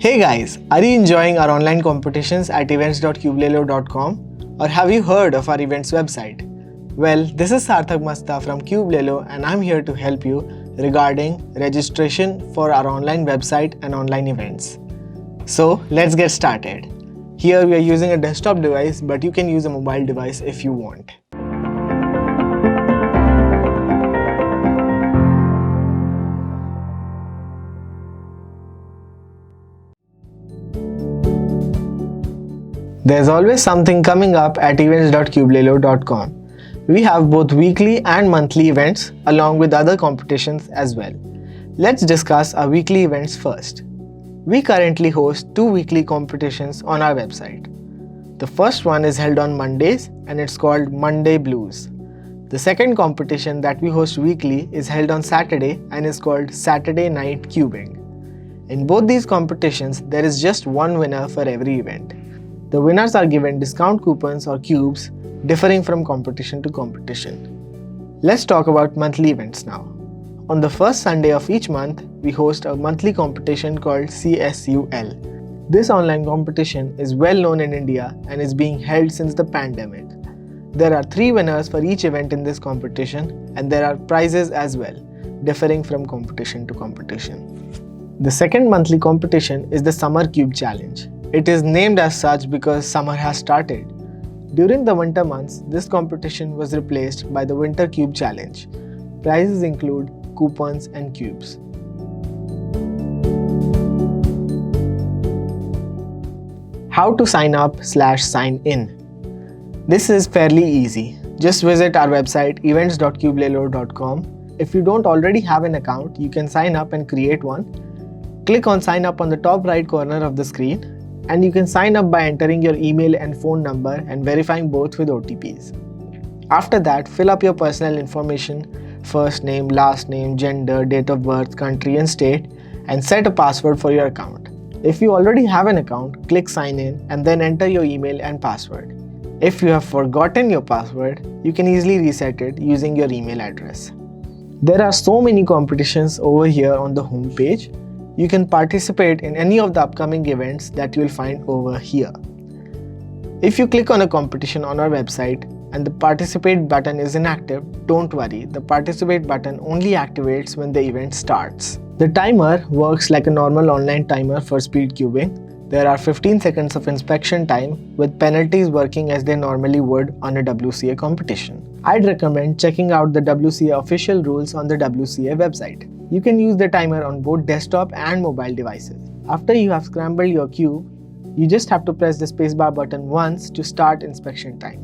Hey guys, are you enjoying our online competitions at events.cubelelo.com or have you heard of our events website? Well, this is Sarthak Masta from Cubelelo and I'm here to help you regarding registration for our online website and online events. So let's get started. Here we are using a desktop device, but you can use a mobile device if you want. There's always something coming up at events.cubelelo.com. We have both weekly and monthly events along with other competitions as well. Let's discuss our weekly events first. We currently host 2 weekly competitions on our website. The first one is held on Mondays and it's called Monday Blues. The second competition that we host weekly is held on Saturday and is called Saturday Night Cubing. In both these competitions, there is just one winner for every event. The winners are given discount coupons or cubes differing from competition to competition. Let's talk about monthly events now. On the first Sunday of each month, we host a monthly competition called CSUL. This online competition is well known in India and is being held since the pandemic. There are 3 winners for each event in this competition and there are prizes as well, differing from competition to competition. The second monthly competition is the Smartcube Challenge. It is named as such because summer has started. During the winter months, this competition was replaced by the Winter Cube Challenge. Prizes include coupons and cubes. How to sign up/sign in. This is fairly easy. Just visit our website events.cubelelo.com. If you don't already have an account, you can sign up and create one. Click on sign up on the top right corner of the screen. And you can sign up by entering your email and phone number and verifying both with OTPs. After that, fill up your personal information, first name, last name, gender, date of birth, country and state, and set a password for your account. If you already have an account, click sign in and then enter your email and password. If you have forgotten your password, you can easily reset it using your email address. There are so many competitions over here on the home page. You can participate in any of the upcoming events that you will find over here. If you click on a competition on our website and the participate button is inactive, don't worry, the participate button only activates when the event starts. The timer works like a normal online timer for speed cubing. There are 15 seconds of inspection time with penalties working as they normally would on a WCA competition. I'd recommend checking out the WCA official rules on the WCA website. You can use the timer on both desktop and mobile devices. After you have scrambled your cube, you just have to press the spacebar button once to start inspection time.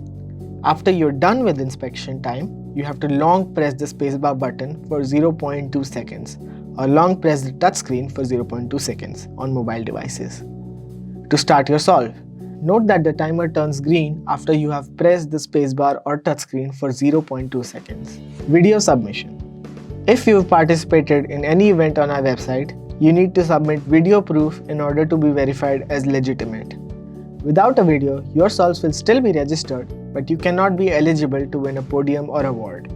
After you're done with inspection time, you have to long press the spacebar button for 0.2 seconds or long press the touchscreen for 0.2 seconds on mobile devices. To start your solve, note that the timer turns green after you have pressed the spacebar or touchscreen for 0.2 seconds. Video submission. If you've participated in any event on our website, you need to submit video proof in order to be verified as legitimate. Without a video, your solves will still be registered, but you cannot be eligible to win a podium or award.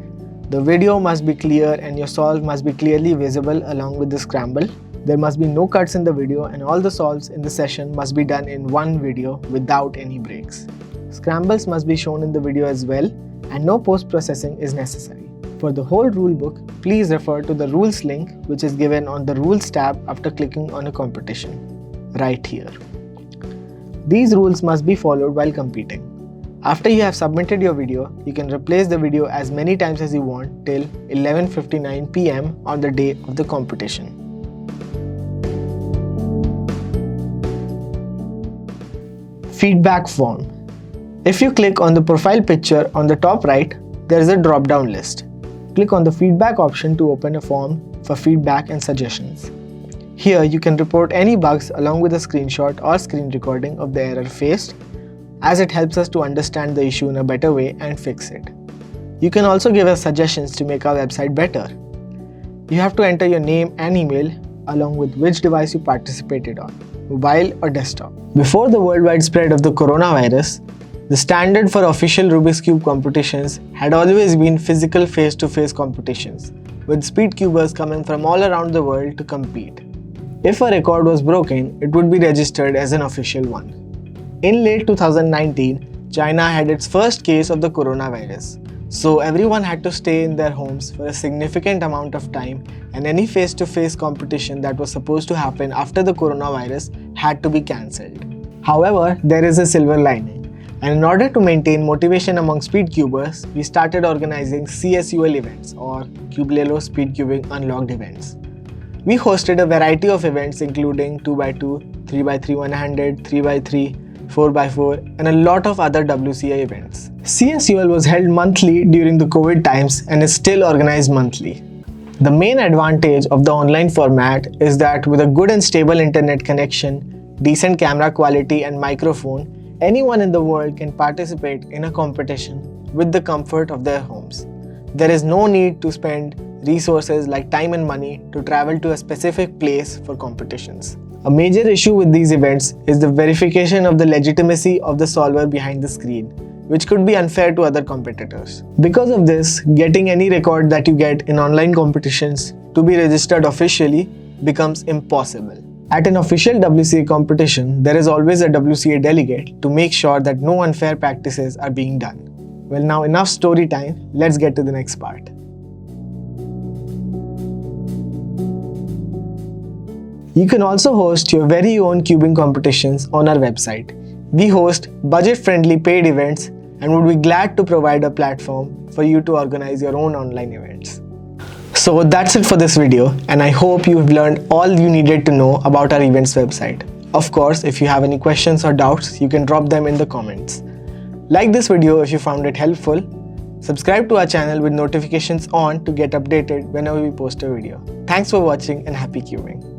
The video must be clear and your solve must be clearly visible along with the scramble. There must be no cuts in the video and all the solves in the session must be done in one video without any breaks. Scrambles must be shown in the video as well and no post-processing is necessary. For the whole rulebook, please refer to the rules link which is given on the rules tab after clicking on a competition, right here. These rules must be followed while competing. After you have submitted your video, you can replace the video as many times as you want till 11:59 PM on the day of the competition. Feedback form. If you click on the profile picture on the top right, there is a drop-down list. Click on the feedback option to open a form for feedback and suggestions. Here you can report any bugs along with a screenshot or screen recording of the error faced, as it helps us to understand the issue in a better way and fix it. You can also give us suggestions to make our website better. You have to enter your name and email along with which device you participated on, mobile or desktop. Before the worldwide spread of the coronavirus, the standard for official Rubik's Cube competitions had always been physical face-to-face competitions, with speed cubers coming from all around the world to compete. If a record was broken, it would be registered as an official one. In late 2019, China had its first case of the coronavirus. So everyone had to stay in their homes for a significant amount of time, and any face-to-face competition that was supposed to happen after the coronavirus had to be cancelled. However, there is a silver lining, and in order to maintain motivation among speedcubers, we started organizing CSUL events or Cubelelo Speedcubing Unlocked events. We hosted a variety of events including 2x2, 3x3 100, 3x3, 4x4 and a lot of other WCA events. CSUL was held monthly during the COVID times and is still organized monthly. The main advantage of the online format is that with a good and stable internet connection, decent camera quality and microphone, anyone in the world can participate in a competition with the comfort of their homes. There is no need to spend resources like time and money to travel to a specific place for competitions. A major issue with these events is the verification of the legitimacy of the solver behind the screen, which could be unfair to other competitors. Because of this, getting any record that you get in online competitions to be registered officially becomes impossible. At an official WCA competition, there is always a WCA delegate to make sure that no unfair practices are being done. Well, now enough story time, let's get to the next part. You can also host your very own cubing competitions on our website. We host budget-friendly paid events and would be glad to provide a platform for you to organize your own online events. So that's it for this video, and I hope you've learned all you needed to know about our events website. Of course, if you have any questions or doubts, you can drop them in the comments. Like this video if you found it helpful. Subscribe to our channel with notifications on to get updated whenever we post a video. Thanks for watching and happy cubing.